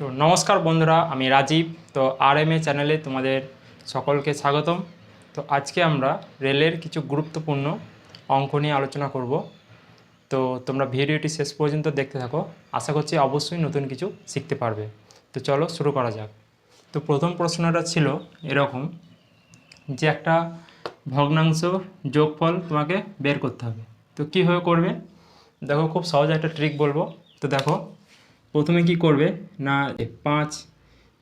তো নমস্কার বন্ধুরা, আমি রাজীব। তো আরএমএ চ্যানেলে তোমাদের সকলকে স্বাগতম। তো আজকে আমরা রেলের কিছু গুরুত্বপূর্ণ অঙ্ক নিয়ে আলোচনা করব। তো তোমরা ভিডিওটি শেষ পর্যন্ত দেখতে থাকো, আশা করছি অবশ্যই নতুন কিছু শিখতে পারবে। তো চলো শুরু করা যাক। তো প্রথম প্রশ্নটা ছিল এরকম, যে একটা ভগ্নাংশ যোগফল তোমাকে বের করতে হবে। তো কীভাবে করবে দেখো, খুব সহজ একটা ট্রিক বলবো। তো দেখো, প্রথমে কি করবে না, 5,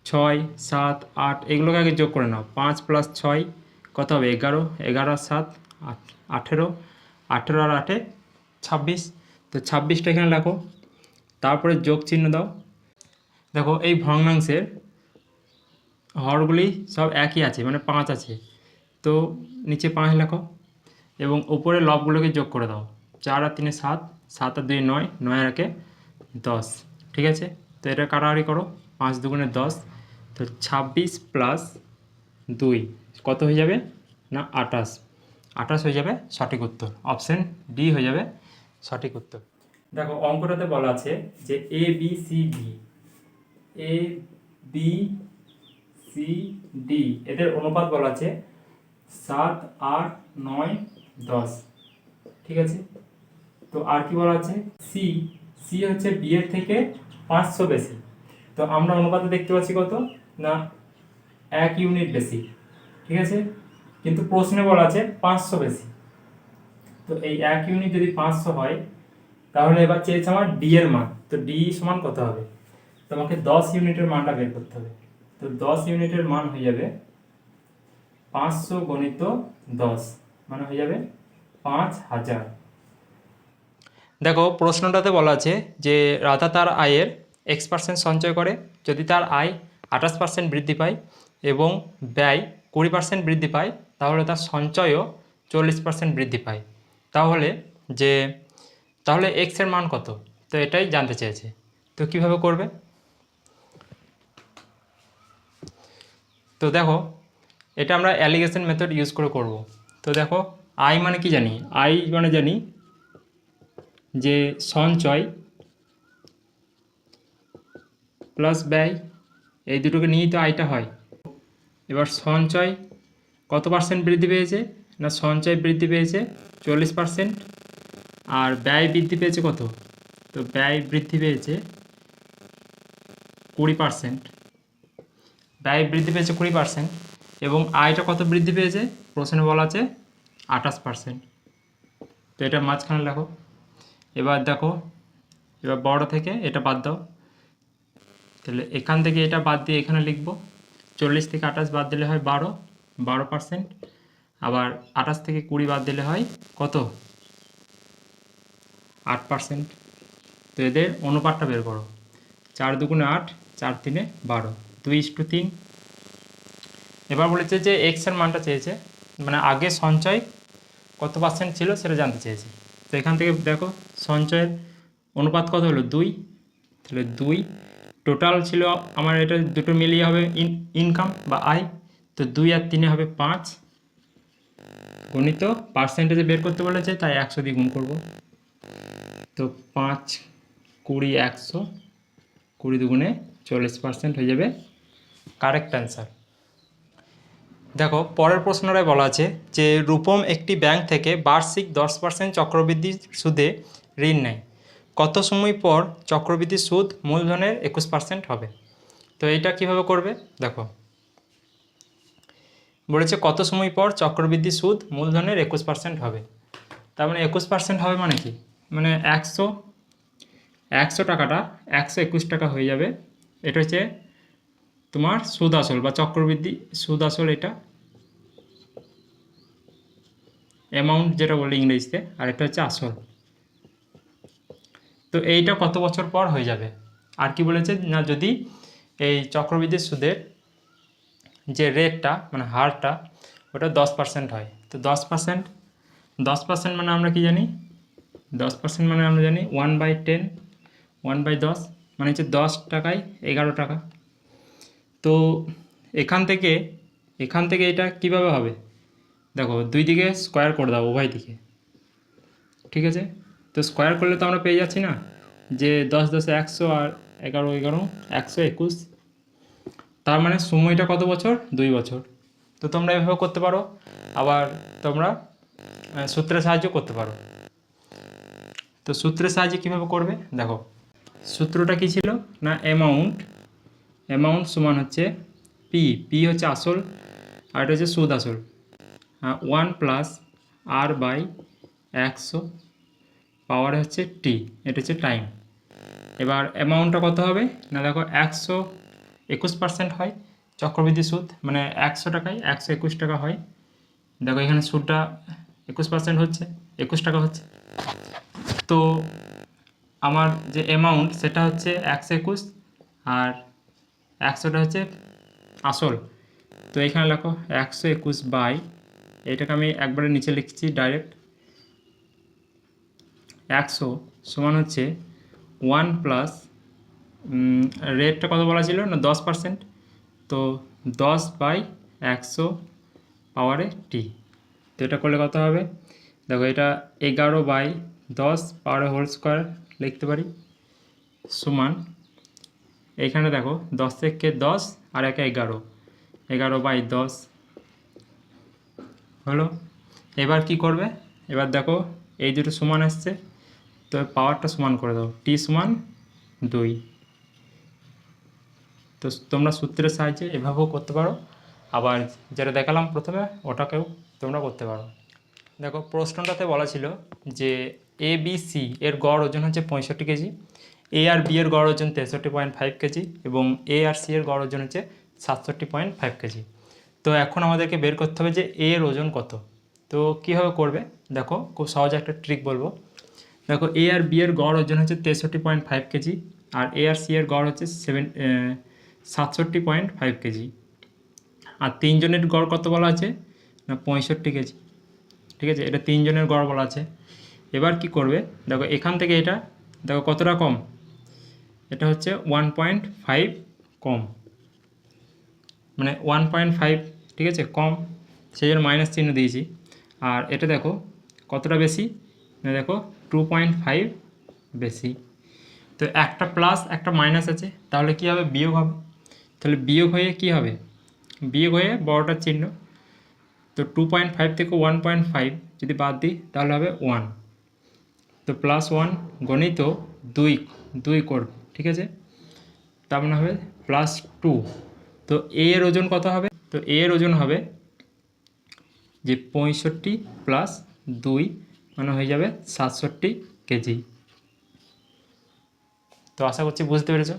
6, 7, 8 এগুলোকে আগে যোগ করে নাও। 5 + 6 কত হবে? 11, 11 আর 7 18, 18 আর 8 26। তো 26টা এখানে রাখো, তারপরে যোগ চিহ্ন দাও। দেখো এই ভগ্নাংশের হরগুলি সব একই আছে, মানে 5 আছে, তো নিচে 5 লেখো এবং উপরে লবগুলোকে যোগ করে দাও। 4 আর 3 7, 7 আর 2 9, 9 আর 1 10। ঠিক আছে, তো এটা কাটাকাটি করো। 5 দুগুণে 10, তো 26 + 2 কত হয়ে যাবে না 28। 28 হয়ে যাবে সঠিক উত্তর। অপশান ডি হয়ে যাবে সঠিক উত্তর। দেখো অঙ্কটাতে বলা আছে যে এ বি সি ডি এদের অনুপাত বলা আছে 7, 8, 9, 10। ঠিক আছে, তো আর কি বলা আছে? সি সি হচ্ছে বি এর থেকে 500 বেশি। তো আমরা অনুপাতে দেখতে পাচ্ছি কত না 1 ইউনিট বেশি। ঠিক আছে, কিন্তু প্রশ্নে বলা আছে 500 বেশি। তো এই 1 ইউনিট যদি 500 হয়, তাহলে এবার চেয়েছে আমার ডি এর মান। তো ডি সমান কত হবে? তোমাকে 10 ইউনিটের মানটা বের করতে হবে। তো 10 ইউনিটের মান হয়ে যাবে 500 × 10, মানে হয়ে যাবে 5000। দেখো প্রশ্নটাতে বলা আছে যে রাধা তার আয়ের X% সঞ্চয় করে। যদি তার আয় 28% বৃদ্ধি পায় এবং ব্যয় 20% বৃদ্ধি পায়, তাহলে তার সঞ্চয়ও 40% বৃদ্ধি পায়। তাহলে X এর মান কত? তো এটাই জানতে চেয়েছে। তো কিভাবে করবে? তো দেখো, এটা আমরা অ্যালিগেশন মেথড ইউজ করে করব। তো দেখো, আয় মানে কি জানি? আয় মানে জানি যে সঞ্চয় প্লাস ব্যয়, এই দুটোকে নিয়েই তো আয়টা হয়। এবার সঞ্চয় কত পার্সেন্ট বৃদ্ধি পেয়েছে না, সঞ্চয় বৃদ্ধি পেয়েছে 40%, আর ব্যয় বৃদ্ধি পেয়েছে কত? তো ব্যয় বৃদ্ধি পেয়েছে 20%। ব্যয় বৃদ্ধি পেয়েছে 20% এবং আয়টা কত বৃদ্ধি পেয়েছে? প্রশ্নে বলা আছে 28%। তো এটা মাঝখানে লেখো। এবার দেখো, এবার বড় থেকে এটা বাদ দাও, তাহলে এখান থেকে এটা বাদ দিয়ে এখানে লিখব। 40 থেকে 28 বাদ দিলে হয় 12%। আবার 28 থেকে 20 বাদ দিলে হয় কত? 8%। তো এদের অনুপাতটা বের করো। 4 দুগুণে 8, 4 তিনে 12, 2:3। এবার বলেছে যে এক্স এর মানটা চেয়েছে, মানে আগে সঞ্চয় কত পার্সেন্ট ছিল সেটা জানতে চেয়েছে। তো এখান থেকে দেখো সঞ্চয়ের অনুপাত কত হলো? 2। তাহলে 2 টোটাল ছিল আমার, এটা দুটো মিলিয়ে হবে ইনকাম বা আয়। তো 2 আর 3 হবে 5, গণিত পার্সেন্টেজে বের করতে বলেছে, তাই 100 দিয়ে গুণ করব। তো 5, 20, 100, 20 দুগুণে 40% হয়ে যাবে কারেক্ট অ্যান্সার। দেখো পরের প্রশ্নটায় বলা আছে যে রূপম একটি ব্যাংক থেকে বার্ষিক 10% চক্রবৃদ্ধি সুদে ঋণ নেয়। কত সময় পর চক্রবৃদ্ধি সুদ মূলধনের 21% হবে? তো এইটা কিভাবে করবে দেখো, বলেছে কত সময় পর চক্রবৃদ্ধি সুদ মূলধনের 21% হবে। তার মানে 21% হবে মানে কি? মানে 100 টাকাটা 121 টাকা হয়ে যাবে। এটা হচ্ছে তোমার সুদ আসল বা চক্রবৃদ্ধি সুদ আসল, এটা অ্যামাউন্ট যেটা বলে ইংরেজিতে, আর এটা হচ্ছে আসল। তো এইটা কত বছর পর হয়ে যাবে? আর কি বলেছে না, যদি এই চক্রবৃদ্ধি সুদের যে রেটটা মানে হারটা ওটা 10% হয়। তো 10% মানে আমরা কি জানি? 10% মানে আমরা জানি 1/10, 1/10 মানে হচ্ছে 10 টাকায় 11 টাকা। তো এখান থেকে এটা কিভাবে হবে দেখো, দুই দিকে স্কোয়ার করে দাও, উভয় দিকে। ঠিক আছে, তো স্কোয়ার করলে তো আমরা পেয়ে যাচ্ছি না যে 10 10 100 আর 11 11 121, তার মানে সময়টা কত বছর? 2 বছর। তো তোমরা এভাবে করতে পারো, আবার তোমরা সূত্রের সাহায্য করতে পারো। তো সূত্রের সাহায্যে কীভাবে করবে দেখো, সূত্রটা কী ছিল না, অ্যামাউন্ট সমান হচ্ছে পি হচ্ছে আসল, আর এটা হচ্ছে সুদ আসল, 1 প্লাস আর বাই 100 পাওয়ার হচ্ছে টি, এটা হচ্ছে টাইম। এবার অ্যামাউন্টটা কত হবে না, দেখো 121% হয় চক্রবৃদ্ধি সুদ, মানে 100 টাকায় 121 টাকা হয়। দেখো এখানে সুদটা 21% হচ্ছে, 21 টাকা হচ্ছে। তো আমার যে অ্যামাউন্ট সেটা হচ্ছে 121, আর 100টা হচ্ছে আসল। তো এখানে লেখো 121 বাই, এটাকে আমি একবারে নিচে লিখছি ডাইরেক্ট, 100 সমান হচ্ছে 1 প্লাস, রেটটা কত বলা ছিল না 10%, তো 10/100 পাওয়ারে টি। তো এটা করলে কত হবে দেখো, এটা 11/10 পাওয়ারে হোল স্কোয়ার লিখতে পারি, সমান এইখানে দেখো 10 থেকে 10 আর 1 11, 11/10 হলো। এবার কি করবে, এবার দেখো এই দুটো সমান আসছে, তো পাওয়ারটা সমান করে দাও, টি সমান 2। তো তোমরা সূত্রের সাহায্যে এভাবেও করতে পারো, আবার যেটা দেখালাম প্রথমে ওটাকেও তোমরা করতে পারো। দেখো প্রশ্নটাতে বলা ছিল যে এ বি সি এর গড় ওজন হচ্ছে 65 কেজি, এ আর বি এর গড় ওজন 63.5 কেজি, এবং এ আর সি এর গড় ওজন হচ্ছে 67.5 কেজি। তো এখন আমাদেরকে বের করতে হবে যে এ এর ওজন কত। তো কীভাবে করবে দেখো, খুব সহজে একটা ট্রিক বলবো। দেখো এ আর বি এর গড় ওজন হচ্ছে 63.5 কেজি, আর এ আর সি এর গড় হচ্ছে 67.5 কেজি, আর তিনজনের গড় কত বলা আছে না 65 কেজি। ঠিক আছে, এটা তিনজনের গড় বলা আছে। এবার কি করবে দেখো, এখান থেকে এটা দেখো কতটা কম, এটা হচ্ছে 1.5 কম, মানে 1.5, ঠিক আছে, কম, সেই জন্য মাইনাস চিহ্ন দিয়েছি। আর এটা দেখো কতটা বেশি, দেখো 2.5 বেশি। তো একটা প্লাস একটা মাইনাস আছে, তাহলে কি হবে, বিয়োগ হবে। তাহলে বিয়োগ হয়ে কি হবে, বিয়োগ হয়ে বড়টার চিহ্ন। তো 2.5 থেকে 1.5 যদি বাদ দিই তাহলে হবে 1। তো +1 গণিত 2 করবে, ঠিক আছে, তার মানে হবে +2। তো এ এর ওজন কত হবে, তো এ এর ওজন হবে যে 65 + 2, মানে হয়ে যাবে 67 কেজি। তো আশা করছি বুঝতে পেরেছো।